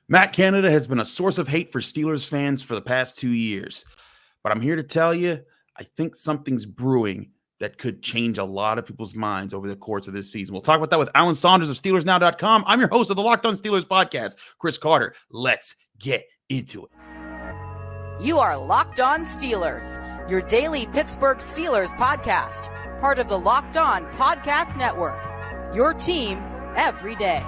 Matt Canada has been a source of hate for Steelers fans for the past 2 years. But I'm here to tell you, I think something's brewing that could change a lot of people's minds over the course of this season. We'll talk about that with Alan Saunders of SteelersNow.com. I'm your host of the Locked On Steelers podcast, Chris Carter. Let's get into it. You are Locked On Steelers, your daily Pittsburgh Steelers podcast, part of the Locked On Podcast Network, your team every day.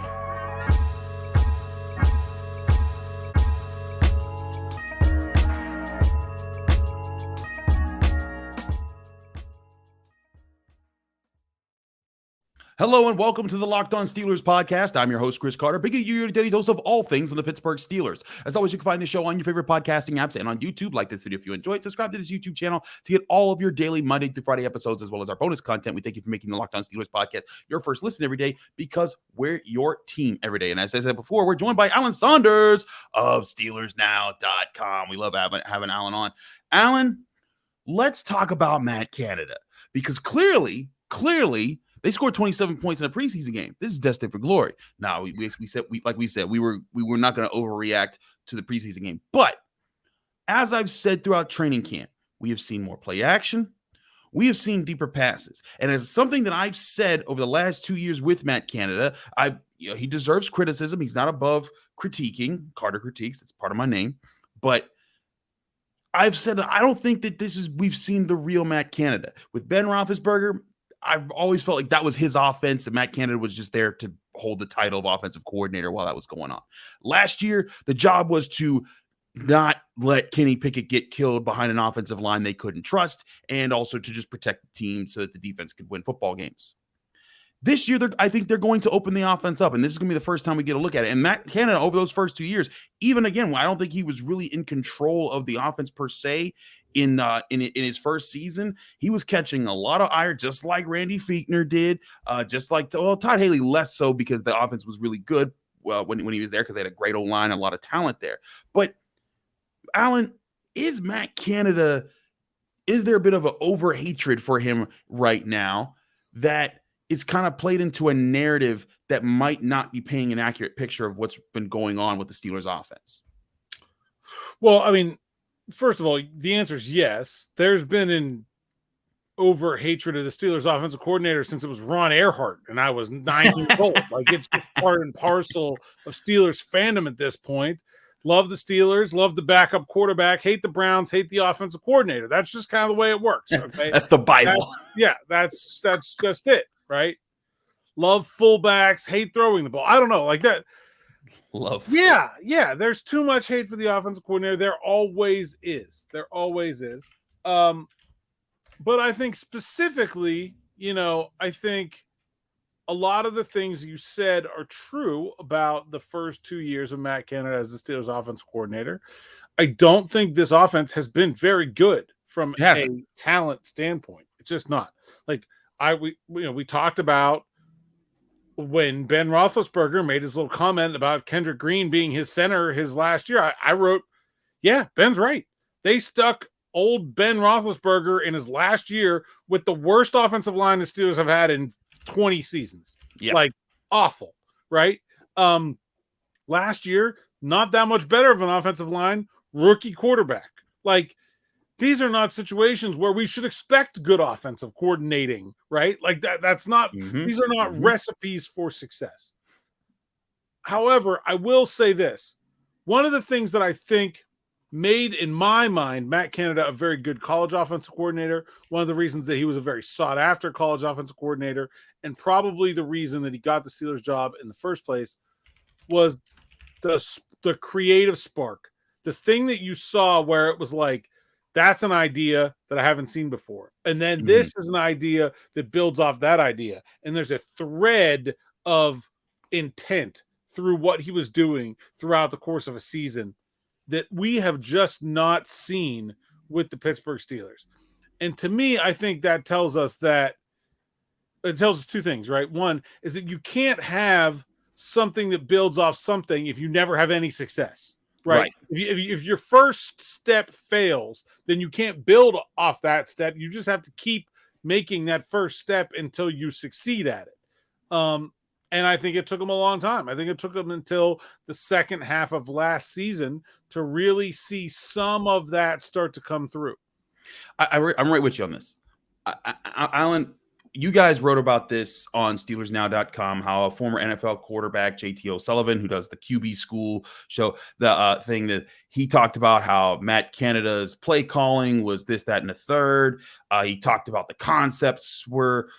Hello and welcome to the Locked On Steelers podcast. I'm your host, Chris Carter, bringing you your daily dose of all things on the Pittsburgh Steelers. As always, you can find the show on your favorite podcasting apps and on YouTube. Like this video if you enjoyed. Subscribe to this YouTube channel to get all of your daily Monday through Friday episodes, as well as our bonus content. We thank you for making the Locked On Steelers podcast your first listen every day, because we're your team every day. And as I said before, we're joined by Alan Saunders of SteelersNow.com. We love having Alan on. Alan, let's talk about Matt Canada, because clearly, they scored 27 points in a preseason game. This is destined for glory. Now, we said we were not going to overreact to the preseason game. But as I've said throughout training camp, we have seen more play action. We have seen deeper passes. And it's something that I've said over the last 2 years with Matt Canada. He deserves criticism. He's not above critiquing. Carter critiques. That's part of my name. But I've said that I don't think that we've seen the real Matt Canada. With Ben Roethlisberger, I've always felt like that was his offense, and Matt Canada was just there to hold the title of offensive coordinator while that was going on. Last year, the job was to not let Kenny Pickett get killed behind an offensive line they couldn't trust, and also to just protect the team so that the defense could win football games. This year, I think they're going to open the offense up, and this is going to be the first time we get a look at it. And Matt Canada, over those first 2 years, even again, I don't think he was really in control of the offense per se in his first season. He was catching a lot of ire, just like Randy Fichtner did, just like Todd Haley, less so because the offense was really good when he was there, because they had a great O-line, a lot of talent there. But Alan, is Matt Canada, is there a bit of an over-hatred for him right now that it's kind of played into a narrative that might not be painting an accurate picture of what's been going on with the Steelers offense? Well, I mean, first of all, the answer is yes. There's been an over-hatred of the Steelers offensive coordinator since it was Ron Earhart and I was 9 years old. Like, it's just part and parcel of Steelers fandom at this point. Love the Steelers, love the backup quarterback, hate the Browns, hate the offensive coordinator. That's just kind of the way it works. Okay, that's the Bible. That's just it, right? Love fullbacks, hate throwing the ball. I don't know, like that. Love. Yeah. There's too much hate for the offensive coordinator. There always is. But I think specifically, I think a lot of the things you said are true about the first 2 years of Matt Canada as the Steelers offensive coordinator. I don't think this offense has been very good from a talent standpoint. It's just not. Like we talked about when Ben Roethlisberger made his little comment about Kendrick Green being his center his last year. I wrote, yeah, Ben's right. They stuck old Ben Roethlisberger in his last year with the worst offensive line the Steelers have had in 20 seasons. Yeah. Like, awful, right? Last year, not that much better of an offensive line, rookie quarterback. Like, these are not situations where we should expect good offensive coordinating, right? Like that's not, these are not recipes for success. However, I will say this. One of the things that I think made, in my mind, Matt Canada a very good college offensive coordinator, one of the reasons that he was a very sought after college offensive coordinator, and probably the reason that he got the Steelers job in the first place, was the creative spark. The thing that you saw where it was like, that's an idea that I haven't seen before. And then this is an idea that builds off that idea. And there's a thread of intent through what he was doing throughout the course of a season that we have just not seen with the Pittsburgh Steelers. And to me, I think that tells us two things, right? One is that you can't have something that builds off something if you never have any success. Right. If your first step fails, then you can't build off that step. You just have to keep making that first step until you succeed at it. And I think it took them a long time. I think it took them until the second half of last season to really see some of that start to come through. I'm right with you on this. Alan, you guys wrote about this on SteelersNow.com, how a former NFL quarterback, JT O'Sullivan, who does the QB school show, the thing that he talked about how Matt Canada's play calling was this, that, and the third. He talked about the concepts were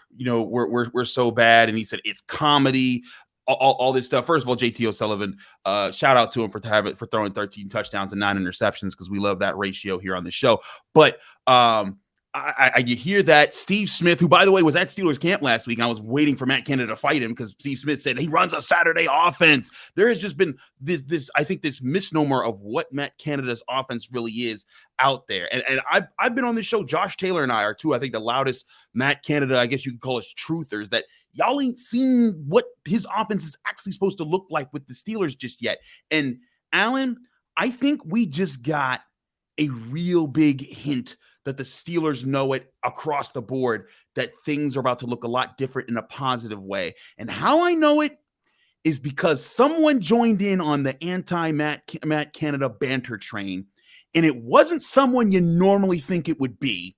so bad. And he said, it's comedy, all this stuff. First of all, JT O'Sullivan, shout out to him for throwing 13 touchdowns and 9 interceptions, because we love that ratio here on the show. But, you hear that Steve Smith, who, by the way, was at Steelers camp last week, and I was waiting for Matt Canada to fight him because Steve Smith said he runs a Saturday offense. There has just been this misnomer of what Matt Canada's offense really is out there. And I've been on this show. Josh Taylor and I are two, I think, the loudest Matt Canada, I guess you could call us truthers, that y'all ain't seen what his offense is actually supposed to look like with the Steelers just yet. And Alan, I think we just got a real big hint that the Steelers know it across the board, that things are about to look a lot different in a positive way. And how I know it is because someone joined in on the anti-Matt Canada banter train, and it wasn't someone you normally think it would be.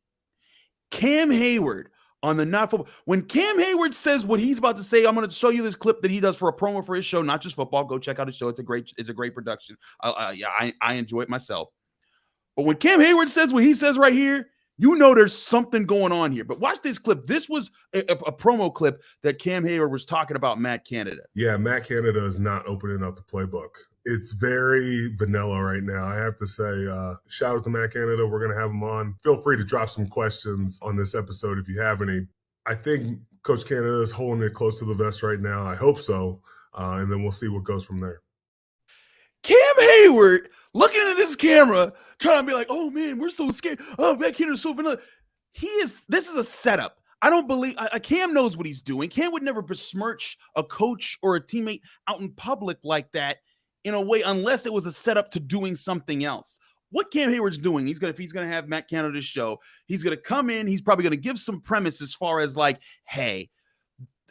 Cam Heyward on the Not Football. When Cam Heyward says what he's about to say, I'm going to show you this clip that he does for a promo for his show, Not Just Football. Go check out his show. It's a great production. I enjoy it myself. But when Cam Heyward says what he says right here, you know there's something going on here. But watch this clip. This was a promo clip that Cam Heyward was talking about Matt Canada. Yeah, Matt Canada is not opening up the playbook. It's very vanilla right now. I have to say, shout out to Matt Canada. We're going to have him on. Feel free to drop some questions on this episode if you have any. I think Coach Canada is holding it close to the vest right now. I hope so. And then we'll see what goes from there. Cam Heyward looking at this camera, trying to be like, oh man, we're so scared. Oh, Matt Canada's so vanilla. This is a setup. I don't believe Cam knows what he's doing. Cam would never besmirch a coach or a teammate out in public like that in a way, unless it was a setup to doing something else. What Cam Heyward's doing, if he's gonna have Matt Canada's show, he's gonna come in, he's probably gonna give some premise as far as like, hey,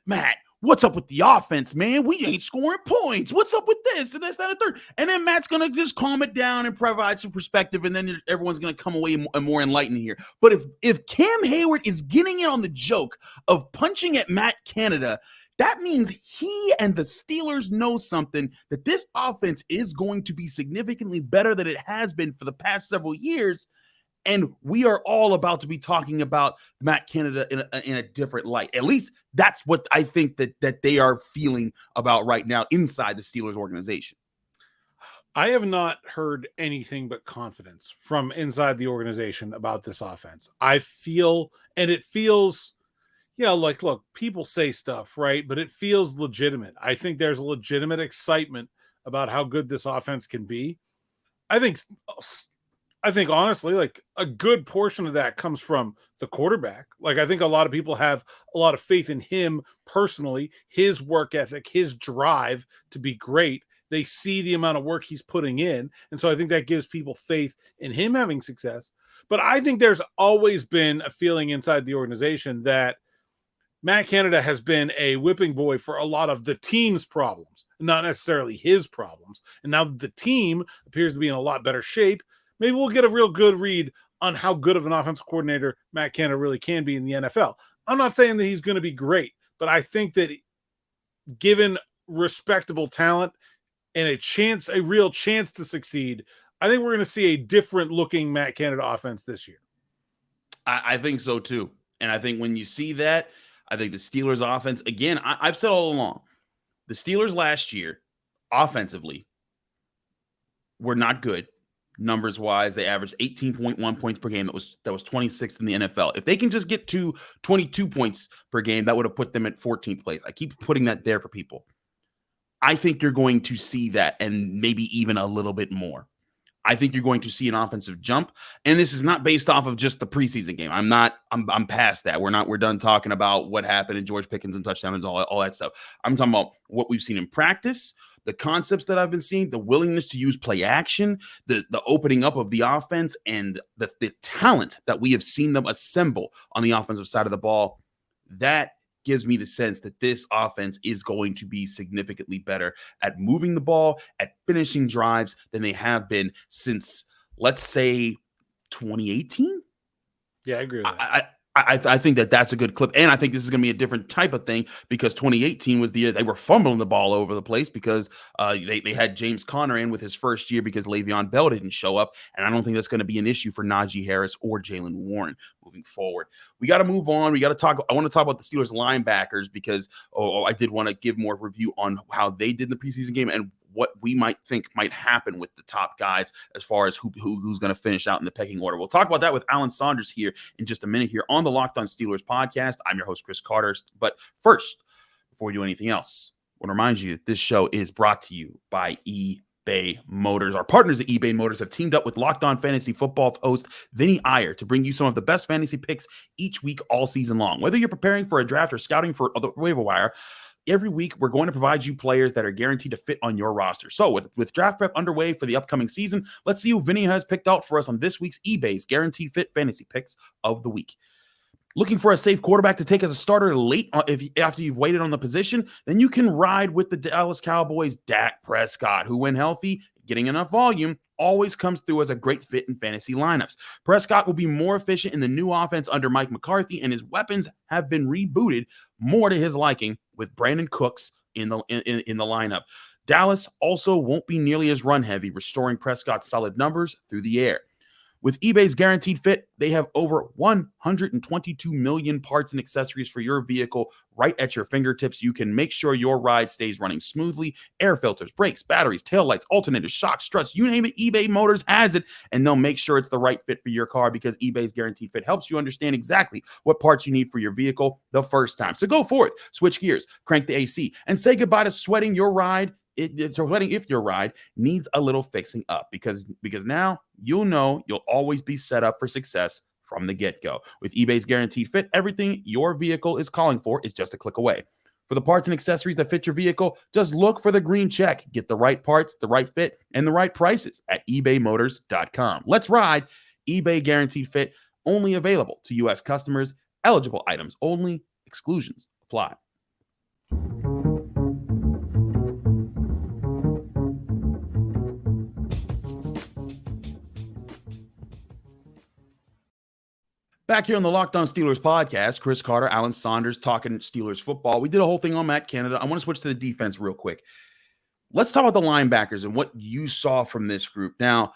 Matt, what's up with the offense, man? We ain't scoring points. What's up with this and this, that, and third? And then Matt's going to just calm it down and provide some perspective, and then everyone's going to come away more enlightened here. But if Cam Heyward is getting in on the joke of punching at Matt Canada, that means he and the Steelers know something, that this offense is going to be significantly better than it has been for the past several years. And we are all about to be talking about Matt Canada in a different light. At least that's what I think that they are feeling about right now inside the Steelers organization. I have not heard anything but confidence from inside the organization about this offense. I feel, and it feels, like, look, people say stuff, right? But it feels legitimate. I think there's a legitimate excitement about how good this offense can be. I think honestly, like, a good portion of that comes from the quarterback. Like, I think a lot of people have a lot of faith in him personally, his work ethic, his drive to be great. They see the amount of work he's putting in. And so I think that gives people faith in him having success. But I think there's always been a feeling inside the organization that Matt Canada has been a whipping boy for a lot of the team's problems, not necessarily his problems. And now that the team appears to be in a lot better shape, maybe we'll get a real good read on how good of an offensive coordinator Matt Canada really can be in the NFL. I'm not saying that he's going to be great, but I think that given respectable talent and a real chance to succeed, I think we're going to see a different looking Matt Canada offense this year. I think so too. And I think when you see that, I think the Steelers offense, again, I've said all along, the Steelers last year offensively were not good. Numbers wise, they averaged 18.1 points per game. That was 26th in the NFL. If they can just get to 22 points per game, that would have put them at 14th place. I keep putting that there for people. I think you're going to see that, and maybe even a little bit more. I think you're going to see an offensive jump, and this is not based off of just the preseason game. I'm past that. We're done talking about what happened in George Pickens and touchdowns, all that stuff. I'm talking about what we've seen in practice, the concepts that I've been seeing, the willingness to use play action, the opening up of the offense, and the talent that we have seen them assemble on the offensive side of the ball. That gives me the sense that this offense is going to be significantly better at moving the ball, at finishing drives than they have been since, let's say, 2018. Yeah, I agree with that. I think that that's a good clip. And I think this is going to be a different type of thing because 2018 was the year they were fumbling the ball over the place because they had James Conner in with his first year because Le'Veon Bell didn't show up. And I don't think that's going to be an issue for Najee Harris or Jalen Warren moving forward. We got to move on. We got to talk. I want to talk about the Steelers linebackers because I did want to give more review on how they did in the preseason game and what we might think might happen with the top guys as far as who's going to finish out in the pecking order. We'll talk about that with Alan Saunders here in just a minute here on the Locked On Steelers podcast. I'm your host, Chris Carter. But first, before we do anything else, I want to remind you that this show is brought to you by eBay Motors. Our partners at eBay Motors have teamed up with Locked On Fantasy Football host Vinny Iyer to bring you some of the best fantasy picks each week all season long. Whether you're preparing for a draft or scouting for the waiver wire, every week, we're going to provide you players that are guaranteed to fit on your roster. So with draft prep underway for the upcoming season, let's see who Vinny has picked out for us on this week's eBay's Guaranteed Fit Fantasy Picks of the Week. Looking for a safe quarterback to take as a starter late after you've waited on the position? Then you can ride with the Dallas Cowboys' Dak Prescott, who, when healthy, getting enough volume, always comes through as a great fit in fantasy lineups. Prescott will be more efficient in the new offense under Mike McCarthy, and his weapons have been rebooted more to his liking with Brandon Cooks in the lineup. Dallas also won't be nearly as run heavy, restoring Prescott's solid numbers through the air. With eBay's Guaranteed Fit, they have over 122 million parts and accessories for your vehicle right at your fingertips. You can make sure your ride stays running smoothly. Air filters, brakes, batteries, taillights, alternators, shocks, struts, you name it, eBay Motors has it, and they'll make sure it's the right fit for your car because eBay's Guaranteed Fit helps you understand exactly what parts you need for your vehicle the first time. So go forth, switch gears, crank the AC, and say goodbye to sweating your ride. If your ride needs a little fixing up because now you'll know you'll always be set up for success from the get-go. With eBay's Guaranteed Fit, everything your vehicle is calling for is just a click away. For the parts and accessories that fit your vehicle, just look for the green check. Get the right parts, the right fit, and the right prices at ebaymotors.com. Let's ride. eBay Guaranteed Fit, only available to U.S. customers. Eligible items only. Exclusions apply. Back here on the Locked On Steelers podcast, Chris Carter, Alan Saunders talking Steelers football. We did a whole thing on Matt Canada. I want to switch to the defense real quick. Let's talk about the linebackers and what you saw from this group. Now,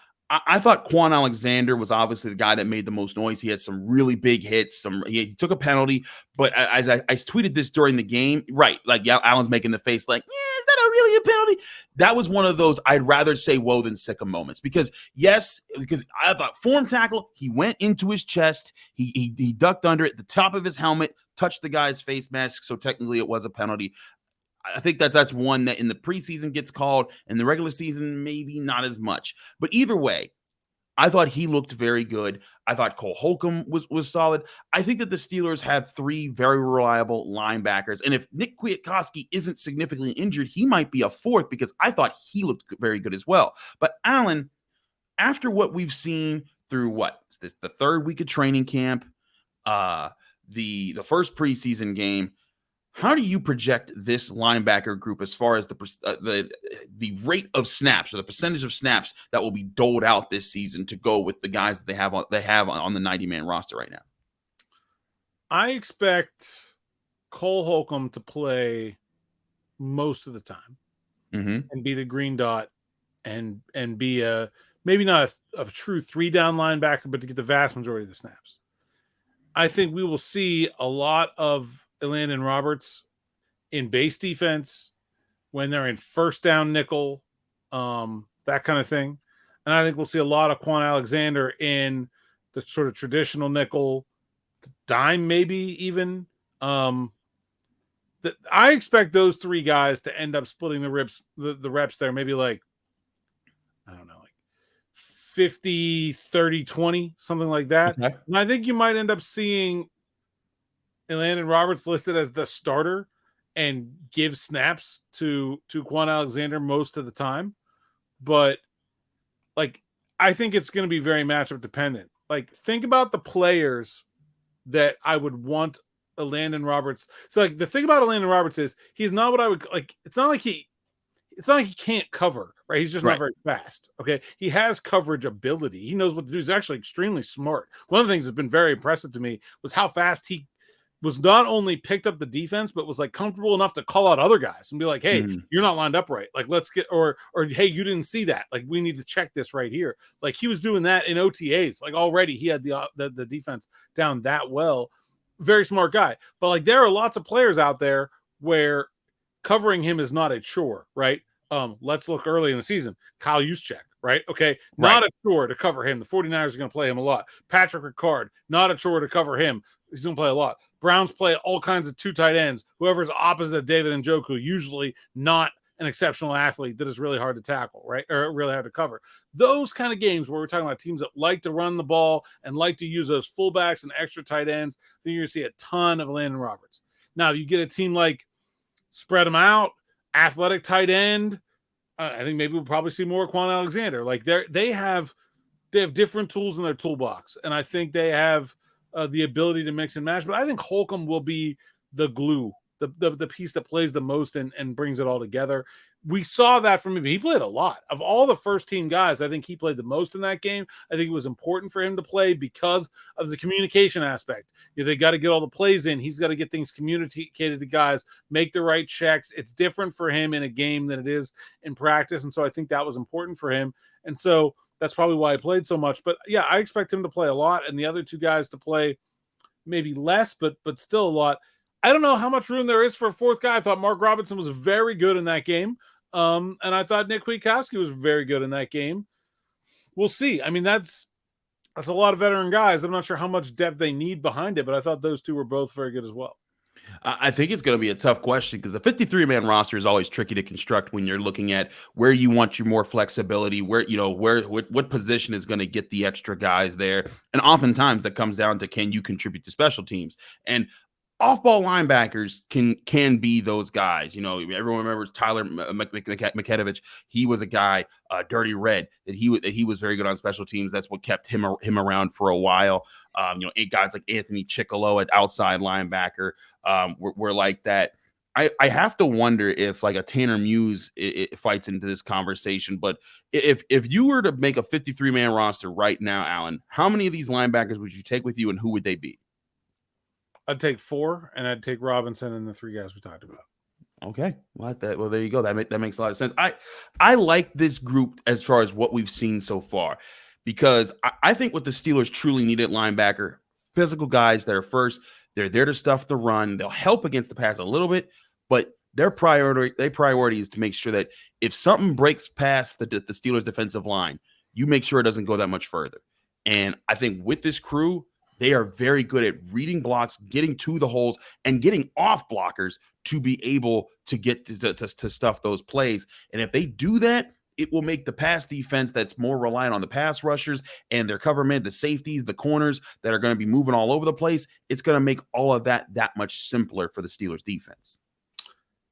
I thought Kwon Alexander was obviously the guy that made the most noise. He had some really big hits. He took a penalty, but as I tweeted this during the game, right, like Alan's making the face like, yeah, is that really a penalty? That was one of those I'd rather say whoa than sicko moments because I thought form tackle, he went into his chest, he ducked under it, the top of his helmet touched the guy's face mask, so technically it was a penalty. I think that's one that in the preseason gets called, in the regular season, maybe not as much. But either way, I thought he looked very good. I thought Cole Holcomb was solid. I think that the Steelers have three very reliable linebackers. And if Nick Kwiatkowski isn't significantly injured, he might be a fourth because I thought he looked very good as well. But Alan, after what we've seen through the third week of training camp, the first preseason game, how do you project this linebacker group as far as the rate of snaps or the percentage of snaps that will be doled out this season to go with the guys that they have on the 90-man roster right now? I expect Cole Holcomb to play most of the time and be the green dot and be maybe not a true 3-down linebacker, but to get the vast majority of the snaps. I think we will see a lot of Elandon Roberts in base defense when they're in first down nickel, that kind of thing. And I think we'll see a lot of Kwon Alexander in the sort of traditional nickel, dime maybe even. I expect those three guys to end up splitting the reps there, maybe like, I don't know, like 50, 30, 20, something like that. Okay. And I think you might end up seeing Elandon Roberts listed as the starter and give snaps to Kwon Alexander most of the time. But like, I think it's going to be very matchup dependent. Like, think about the players that I would want Elandon Roberts. So like the thing about Elandon Roberts is he's not what I would like. It's not like he can't cover, right? He's just not very fast. Okay. He has coverage ability. He knows what to do. He's actually extremely smart. One of the things that's been very impressive to me was how fast he was not only picked up the defense, but was like comfortable enough to call out other guys and be like, hey, you're not lined up right. Like, let's get, or hey, you didn't see that. Like, we need to check this right here. Like, he was doing that in OTAs. Like, already he had the defense down that well. Very smart guy. But like, there are lots of players out there where covering him is not a chore, right? Let's look early in the season. Kyle Juszczyk, right? Okay, not a chore to cover him. The 49ers are going to play him a lot. Patrick Ricard, not a chore to cover him. He's going to play a lot. Browns play all kinds of two tight ends. Whoever's opposite of David Njoku, usually not an exceptional athlete that is really hard to tackle, right? Or really hard to cover. Those kind of games where we're talking about teams that like to run the ball and like to use those fullbacks and extra tight ends, I think you're going to see a ton of Elandon Roberts. Now, you get a team like spread them out, athletic tight end. I think maybe we'll probably see more Kwon Alexander. Like they have different tools in their toolbox, and I think they have the ability to mix and match. But I think Holcomb will be the glue, the piece that plays the most and brings it all together. We saw that from him. He played a lot. Of all the first team guys, I think he played the most in that game. I think it was important for him to play because of the communication aspect. They got to get all the plays in. He's got to get things communicated to guys, make the right checks. It's different for him in a game than it is in practice. And so I think that was important for him. And so that's probably why he played so much. But yeah, I expect him to play a lot and the other two guys to play maybe less, but still a lot. I don't know how much room there is for a fourth guy. I thought Mark Robinson was very good in that game. And I thought Nick Kwiatkowski was very good in that game. We'll see. I mean, that's a lot of veteran guys. I'm not sure how much depth they need behind it, but I thought those two were both very good as well. I think it's going to be a tough question because the 53-man roster is always tricky to construct when you're looking at where you want your more flexibility, what position is going to get the extra guys there. And oftentimes that comes down to, can you contribute to special teams? And off-ball linebackers can be those guys. Everyone remembers Tyler Makedevich. He was a guy, Dirty Red, that he was very good on special teams. That's what kept him around for a while. Guys like Anthony Chickalo at outside linebacker were like that. I have to wonder if like a Tanner Muse it fights into this conversation. But if you were to make a 53-man roster right now, Alan, how many of these linebackers would you take with you, and who would they be? I'd take 4, and I'd take Robinson and the 3 guys we talked about. Okay. Well, there you go. That makes a lot of sense. I like this group as far as what we've seen so far, because I think what the Steelers truly need at linebacker, physical guys that are first. They're there to stuff the run. They'll help against the pass a little bit, but their priority is to make sure that if something breaks past the Steelers defensive line, you make sure it doesn't go that much further. And I think with this crew, they are very good at reading blocks, getting to the holes, and getting off blockers to be able to get to stuff those plays. And if they do that, it will make the pass defense that's more reliant on the pass rushers and their cover men, the safeties, the corners that are going to be moving all over the place. It's going to make all of that much simpler for the Steelers defense.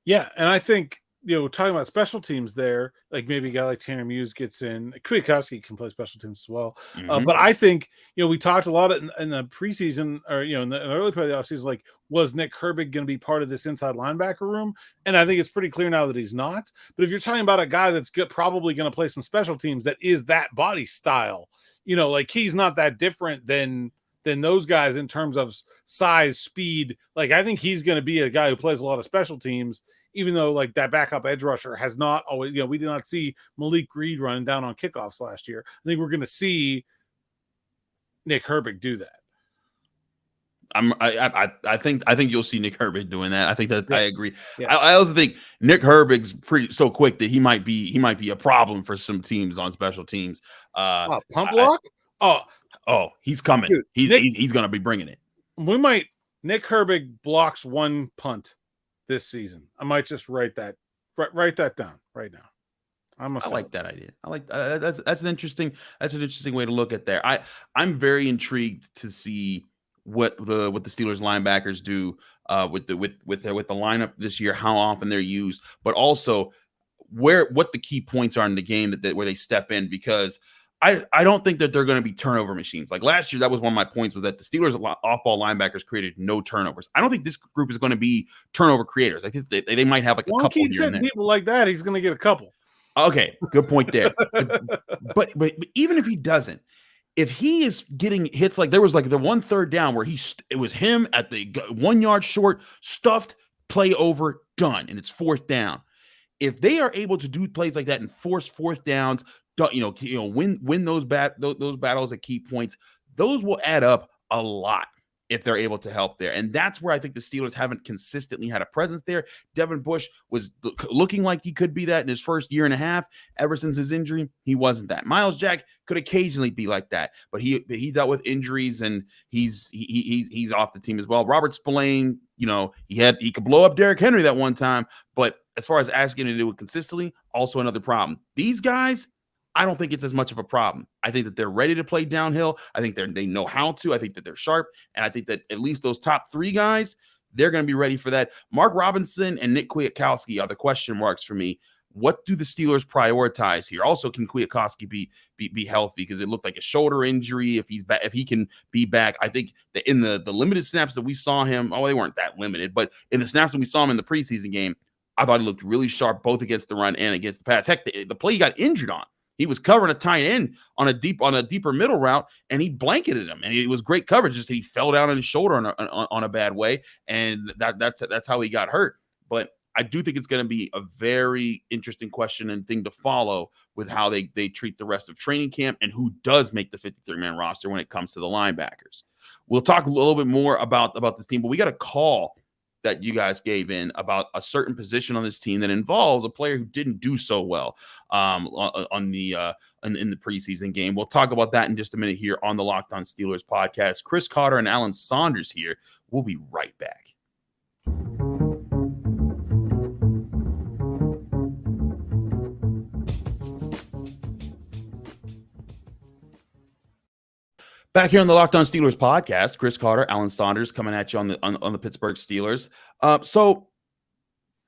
Yeah, and I think, talking about special teams there, like maybe a guy like Tanner Muse gets in. Kwiatkowski can play special teams as well. But I think, we talked a lot in the preseason or, in the early part of the offseason, like, was Nick Herbig going to be part of this inside linebacker room? And I think it's pretty clear now that he's not. But if you're talking about a guy that's probably going to play some special teams that is that body style, like he's not that different than those guys in terms of size, speed. Like, I think he's going to be a guy who plays a lot of special teams, even though like that backup edge rusher has not always, we did not see Malik Reed running down on kickoffs last year. I think we're going to see Nick Herbig do that. I think you'll see Nick Herbig doing that. I think that I agree. Yeah. I also think Nick Herbig's pretty so quick that he might be a problem for some teams on special teams. Pump block? He's coming. Dude, he's going to be bringing it. Nick Herbig blocks 1 punt this season. I might just write that down right now. I like that idea. I like that's an interesting way to look at there. I'm very intrigued to see what the Steelers linebackers do with the lineup this year, how often they're used, but also what the key points are in the game that where they step in, because I don't think that they're going to be turnover machines. Like last year, that was one of my points, was that the Steelers off-ball linebackers created no turnovers. I don't think this group is going to be turnover creators. I think they might have like a couple here and there. People like that, he's going to get a couple. Okay, good point there. but even if he doesn't, if he is getting hits, like there was like the 1 3rd down where it was him at the 1 yard short, stuffed, play over, done, and it's 4th down. If they are able to do plays like that and force 4th downs, win those battles at key points, those will add up a lot if they're able to help there. And that's where I think the Steelers haven't consistently had a presence there. Devin Bush was looking like he could be that in his first year and a half. Ever since his injury, he wasn't that. Miles Jack could occasionally be like that, but he dealt with injuries and he's off the team as well. Robert Spillane, he could blow up Derrick Henry that one time, but as far as asking him to do it consistently, also another problem. These guys, I don't think it's as much of a problem. I think that they're ready to play downhill. I think they know how to. I think that they're sharp. And I think that at least those top 3 guys, they're going to be ready for that. Mark Robinson and Nick Kwiatkowski are the question marks for me. What do the Steelers prioritize here? Also, can Kwiatkowski be healthy? Because it looked like a shoulder injury. If he can be back, I think that in the limited snaps that we saw him, they weren't that limited, but in the snaps that we saw him in the preseason game, I thought he looked really sharp both against the run and against the pass. Heck, the play he got injured on, he was covering a tight end on a deeper middle route, and he blanketed him, and it was great coverage. Just that he fell down on his shoulder on a bad way, and that's how he got hurt. But I do think it's going to be a very interesting question and thing to follow with how they treat the rest of training camp and who does make the 53-man roster when it comes to the linebackers. We'll talk a little bit more about this team, but we got a call that you guys gave in about a certain position on this team that involves a player who didn't do so well in the preseason game. We'll talk about that in just a minute here on the Locked On Steelers podcast. Chris Carter and Alan Saunders here. We'll be right back. Back here on the Locked On Steelers podcast, Chris Carter, Alan Saunders coming at you on the Pittsburgh Steelers. So,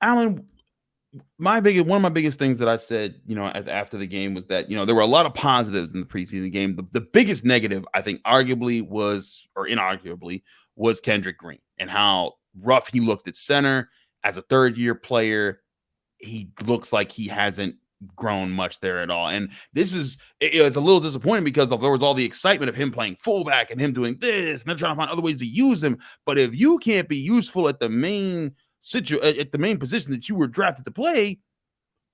Alan, one of my biggest things that I said, after the game was that, there were a lot of positives in the preseason game. The biggest negative, I think, inarguably was Kendrick Green and how rough he looked at center as a 3rd-year player. He looks like he hasn't grown much there at all. And it's a little disappointing because there was all the excitement of him playing fullback and him doing this and they're trying to find other ways to use him. But if you can't be useful at the main position that you were drafted to play,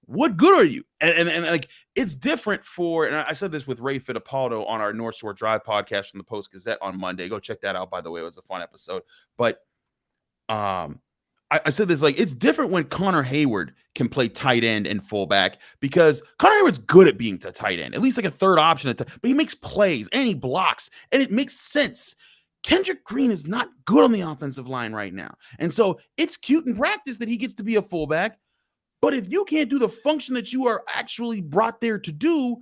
what good are you? And like, it's different and I said this with Ray Fittipaldo on our North Shore Drive podcast from the Post Gazette on Monday. Go check that out, by the way. It was a fun episode. But I said this, like, it's different when Connor Heyward can play tight end and fullback, because Connor Hayward's good at being a tight end, at least like a 3rd option, but he makes plays and he blocks and it makes sense. Kendrick Green is not good on the offensive line right now. And so it's cute in practice that he gets to be a fullback, but if you can't do the function that you are actually brought there to do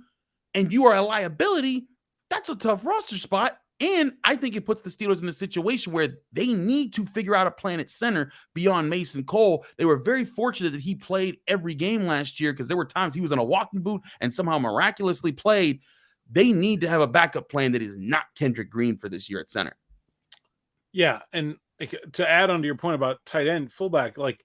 and you are a liability, that's a tough roster spot. And I think it puts the Steelers in a situation where they need to figure out a plan at center beyond Mason Cole. They were very fortunate that he played every game last year, because there were times he was in a walking boot and somehow miraculously played. They need to have a backup plan that is not Kendrick Green for this year at center. Yeah, and to add on to your point about tight end, fullback, like,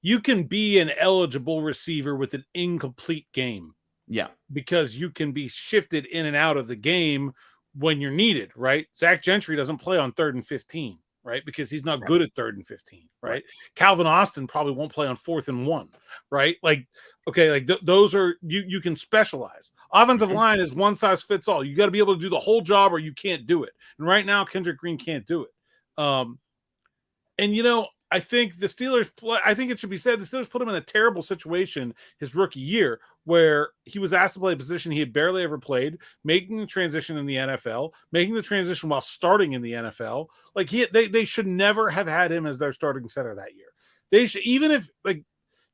you can be an eligible receiver with an incomplete game. Yeah. Because you can be shifted in and out of the game when you're needed, right? Zach Gentry doesn't play on 3rd and 15, right? Because he's not good at 3rd and 15, right? Calvin Austin probably won't play on 4th and 1, right? Like, okay, like those are, you can specialize. Offensive line is one size fits all. You got to be able to do the whole job or you can't do it. And right now, Kendrick Green can't do it. And I think the Steelers, I think it should be said, the Steelers put him in a terrible situation his rookie year, where he was asked to play a position he had barely ever played, making the transition in the NFL, making the transition while starting in the NFL. Like, they should never have had him as their starting center that year. They should, even if, like,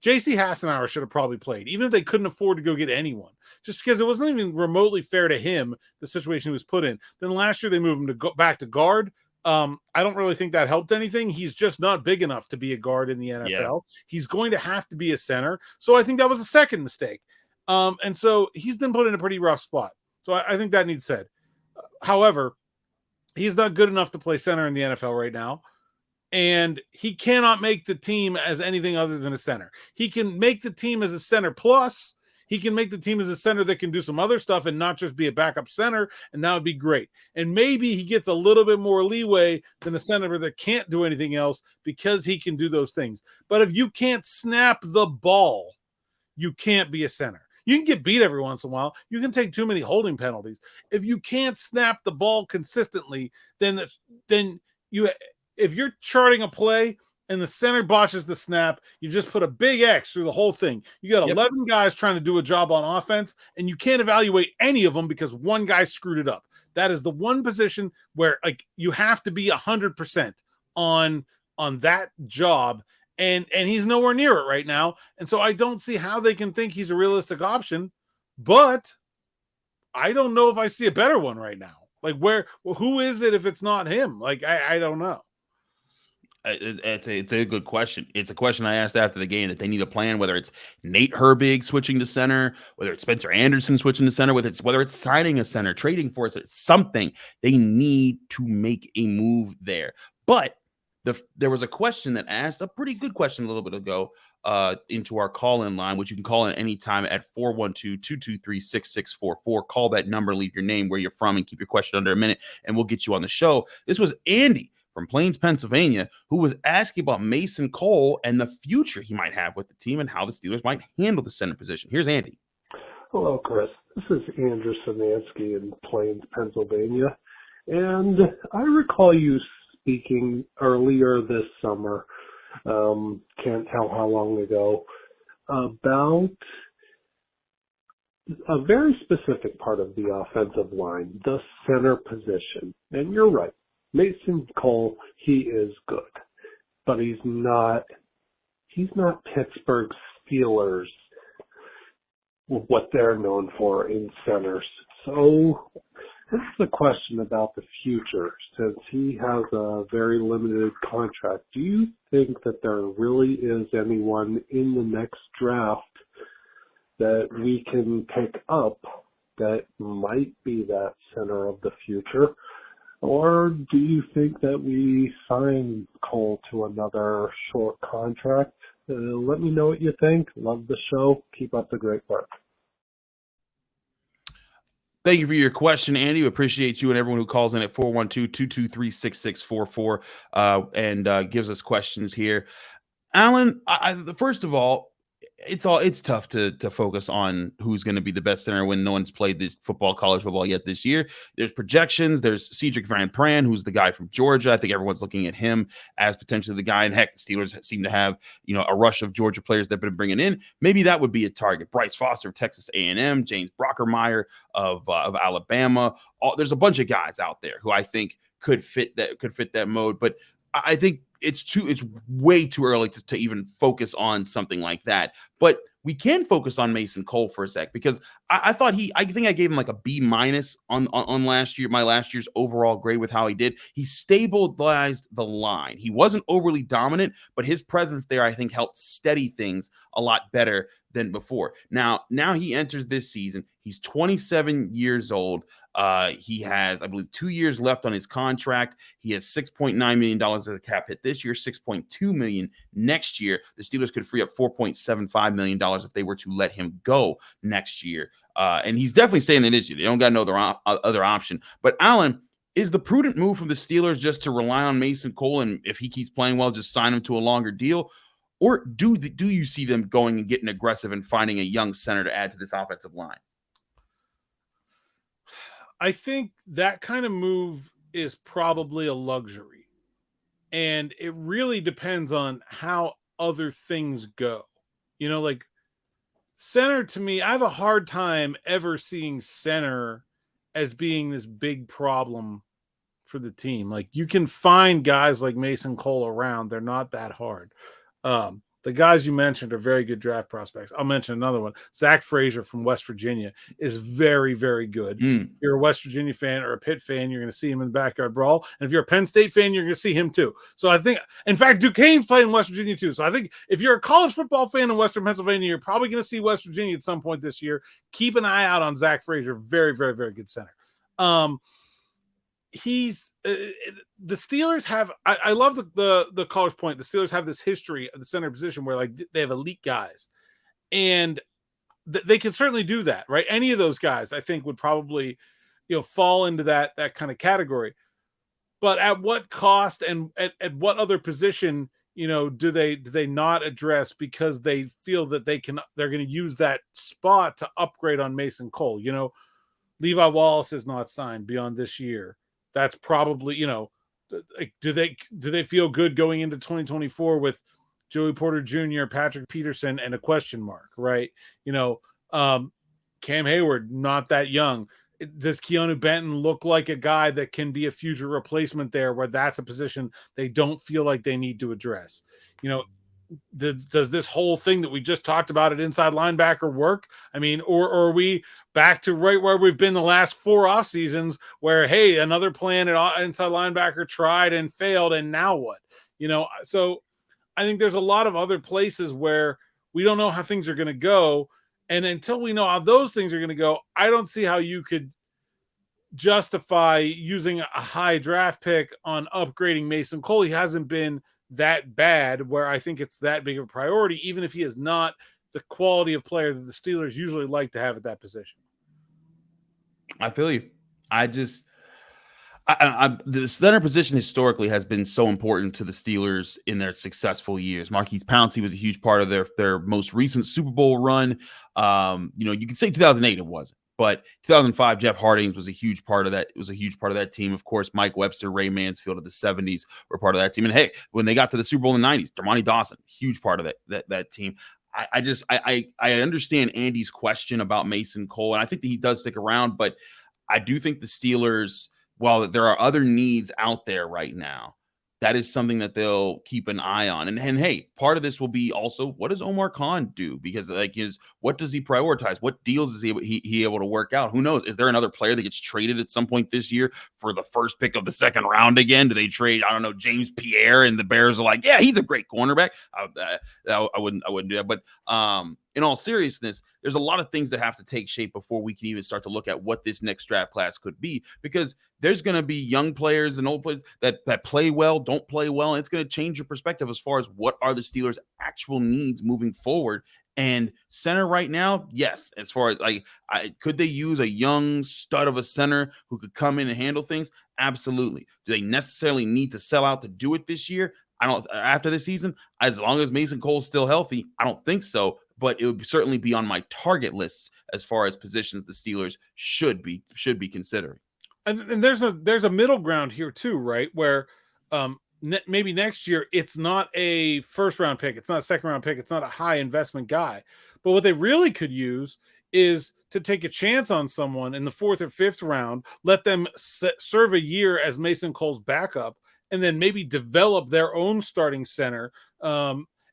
J.C. Hassenauer should have probably played, even if they couldn't afford to go get anyone, just because it wasn't even remotely fair to him, the situation he was put in. Then last year they moved him to go back to guard. I don't really think that helped anything. He's just not big enough to be a guard in the NFL. Yeah. He's going to have to be a center. So I think that was a second mistake. And so he's been put in a pretty rough spot. So I think that needs said. However, he's not good enough to play center in the NFL right now. And he cannot make the team as anything other than a center. He can make the team as a center plus. He can make the team as a center that can do some other stuff and not just be a backup center, and that would be great. And maybe he gets a little bit more leeway than a center that can't do anything else because he can do those things. But if you can't snap the ball, you can't be a center. You can get beat every once in a while. You can take too many holding penalties. If you can't snap the ball consistently, if you're charting a play and the center botches the snap, you just put a big X through the whole thing. You got 11 guys trying to do a job on offense, and you can't evaluate any of them because one guy screwed it up. That is the one position where you have to be 100% on that job, and he's nowhere near it right now. And so I don't see how they can think he's a realistic option, but I don't know if I see a better one right now. Who is it if it's not him? I don't know. It's a good question. It's a question I asked after the game that they need a plan, whether it's Nate Herbig switching to center, whether it's Spencer Anderson switching to center, whether it's signing a center, trading for it, something. They need to make a move there. But there was a question that asked, a pretty good question a little bit ago, into our call-in line, which you can call in anytime at 412-223-6644. Call that number, leave your name, where you're from, and keep your question under a minute, and we'll get you on the show. This was Andy from Plains, Pennsylvania, who was asking about Mason Cole and the future he might have with the team and how the Steelers might handle the center position. Here's Andy. Hello, Chris. This is Andrew Szymanski in Plains, Pennsylvania. And I recall you speaking earlier this summer, can't tell how long ago, about a very specific part of the offensive line, the center position. And you're right. Mason Cole, he is good, but he's not Pittsburgh Steelers, what they're known for in centers. So this is a question about the future. Since he has a very limited contract, do you think that there really is anyone in the next draft that we can pick up that might be that center of the future? Or do you think that we sign Cole to another short contract? Let me know what you think. Love the show. Keep up the great work. Thank you for your question, Andy. We appreciate you and everyone who calls in at 412-223-6644 and gives us questions here. Alan, first of all, it's tough to focus on who's going to be the best center when no one's played this college football yet this year. There's projections. There's Cedric Van Pran, who's the guy from Georgia. I think everyone's looking at him as potentially the guy. And heck, the Steelers seem to have a rush of Georgia players they've been bringing in. Maybe that would be a target. Bryce Foster of Texas A&M, James Brockermeyer of Alabama. There's a bunch of guys out there who I think could fit that mode, but I think it's way too early to even focus on something like that. But we can focus on Mason Cole for a sec, because I think I gave him like a B- on last year, my last year's overall grade with how he did. He stabilized the line. He wasn't overly dominant, but his presence there, I think, helped steady things a lot better than before. Now he enters this season. He's 27 years old. He has, I believe, 2 years left on his contract. He has $6.9 million as a cap hit this year, $6.2 million next year. The Steelers could free up $4.75 million if they were to let him go next year. And he's definitely staying there this year. They don't got no other option. But Alan, is the prudent move from the Steelers just to rely on Mason Cole, and if he keeps playing well, just sign him to a longer deal? Or do you see them going and getting aggressive and finding a young center to add to this offensive line? I think that kind of move is probably a luxury. And it really depends on how other things go. Like center, to me, I have a hard time ever seeing center as being this big problem for the team. Like, you can find guys like Mason Cole around. They're not that hard. the guys you mentioned are very good draft prospects. I'll mention another one. Zach Frazier from West Virginia is very, very good. If you're a West Virginia fan or a Pitt fan, you're going to see him in the backyard brawl. And if you're a Penn State fan, you're going to see him too. So I think, in fact, Duquesne's playing West Virginia too. So I think if you're a college football fan in Western Pennsylvania, you're probably going to see West Virginia at some point this year. Keep an eye out on Zach Frazier. Very, very, very good center. He's the Steelers have I love the caller's point. The Steelers have this history of the center position where like they have elite guys, and they can certainly do that, right? Any of those guys I think would probably fall into that kind of category, but at what cost and at what other position do they not address because they feel that they're going to use that spot to upgrade on Mason Cole? Levi Wallace is not signed beyond this year. That's probably, do they feel good going into 2024 with Joey Porter Jr., Patrick Peterson, and a question mark, right? Cam Heyward, not that young. Does Keanu Benton look like a guy that can be a future replacement there where that's a position they don't feel like they need to address? Does this whole thing that we just talked about at inside linebacker work? I mean, or are we back to right where we've been the last 4 off seasons where, hey, another plan at inside linebacker tried and failed, and now what? So I think there's a lot of other places where we don't know how things are going to go. And until we know how those things are going to go, I don't see how you could justify using a high draft pick on upgrading Mason Cole. He hasn't been that bad where I think it's that big of a priority, even if he is not the quality of player that the Steelers usually like to have at that position. I feel you. The center position historically has been so important to the Steelers in their successful years. Marquise Pouncey was a huge part of their most recent Super Bowl run. You can say 2008 it wasn't, but 2005 Jeff Hardings was a huge part of that. It was a huge part of that team. Of course, Mike Webster, Ray Mansfield of the 70s were part of that team. And hey, when they got to the Super Bowl in the 90s, Dermontti Dawson, huge part of that team. I understand Andy's question about Mason Cole, and I think that he does stick around, but I do think the Steelers, while there are other needs out there right now, that is something that they'll keep an eye on. And hey, part of this will be also, what does Omar Khan do? Because what does he prioritize? What deals is he able to work out? Who knows? Is there another player that gets traded at some point this year for the first pick of the second round again? Do they trade, I don't know, James Pierre, and the Bears are like, yeah, he's a great cornerback? I wouldn't do that. But in all seriousness, there's a lot of things that have to take shape before we can even start to look at what this next draft class could be, because there's going to be young players and old players that play well, don't play well, and it's going to change your perspective as far as what are the Steelers' actual needs moving forward. And center right now, yes, as far as could they use a young stud of a center who could come in and handle things? Absolutely. Do they necessarily need to sell out to do it this year? I don't. After this season, as long as Mason Cole's still healthy, I don't think so. But it would certainly be on my target lists as far as positions the Steelers should be considering. And there's a middle ground here too, right? Where maybe next year it's not a first round pick, it's not a second round pick, it's not a high investment guy. But what they really could use is to take a chance on someone in the 4th or 5th round, let them serve a year as Mason Cole's backup, and then maybe develop their own starting center.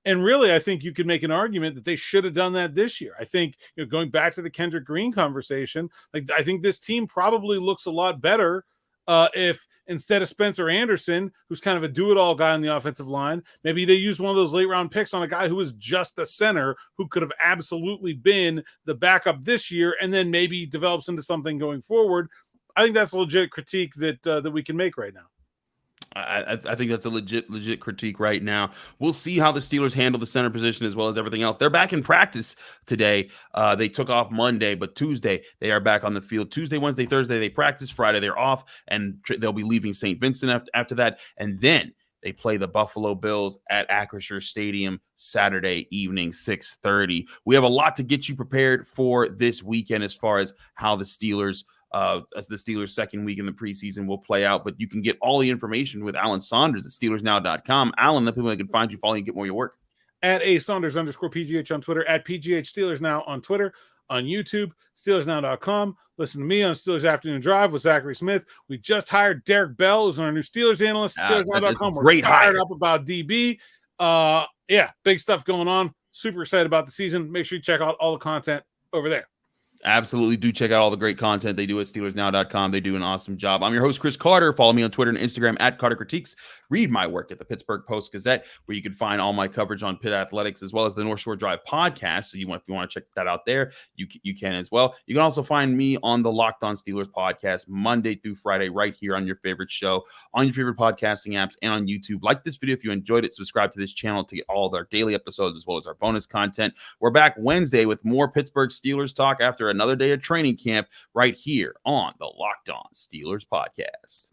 And really, I think you could make an argument that they should have done that this year. I think, going back to the Kendrick Green conversation, I think this team probably looks a lot better if instead of Spencer Anderson, who's kind of a do-it-all guy on the offensive line, maybe they use one of those late-round picks on a guy who is just a center who could have absolutely been the backup this year and then maybe develops into something going forward. I think that's a legit critique that we can make right now. I think that's a legit critique right now. We'll see how the Steelers handle the center position as well as everything else. They're back in practice today. They took off Monday, but Tuesday they are back on the field. Tuesday, Wednesday, Thursday they practice. Friday they're off, and they'll be leaving St. Vincent after that. And then they play the Buffalo Bills at Acrisure Stadium Saturday evening, 6:30. We have a lot to get you prepared for this weekend as far as how the Steelers as the Steelers' second week in the preseason will play out. But you can get all the information with Alan Saunders at SteelersNow.com. Alan, the people that can find you, follow you, get more of your work. At @Saunders_PGH on Twitter, at PGH Steelers Now on Twitter, on YouTube, SteelersNow.com. Listen to me on Steelers Afternoon Drive with Zachary Smith. We just hired Derek Bell, who's our new Steelers analyst at SteelersNow.com. We're Great fired hire. up about DB. Yeah, big stuff going on. Super excited about the season. Make sure you check out all the content over there. Absolutely do check out all the great content they do at SteelersNow.com. They do an awesome job. I'm your host, Chris Carter. Follow me on Twitter and Instagram at Carter Critiques. Read my work at the Pittsburgh Post-Gazette, where you can find all my coverage on Pitt athletics, as well as the North Shore Drive podcast. So if you want to check that out there, you can as well. You can also find me on the Locked On Steelers podcast Monday through Friday, right here on your favorite show, on your favorite podcasting apps, and on YouTube. Like this video if you enjoyed it. Subscribe to this channel to get all of our daily episodes, as well as our bonus content. We're back Wednesday with more Pittsburgh Steelers talk after another day of training camp, right here on the Locked On Steelers podcast.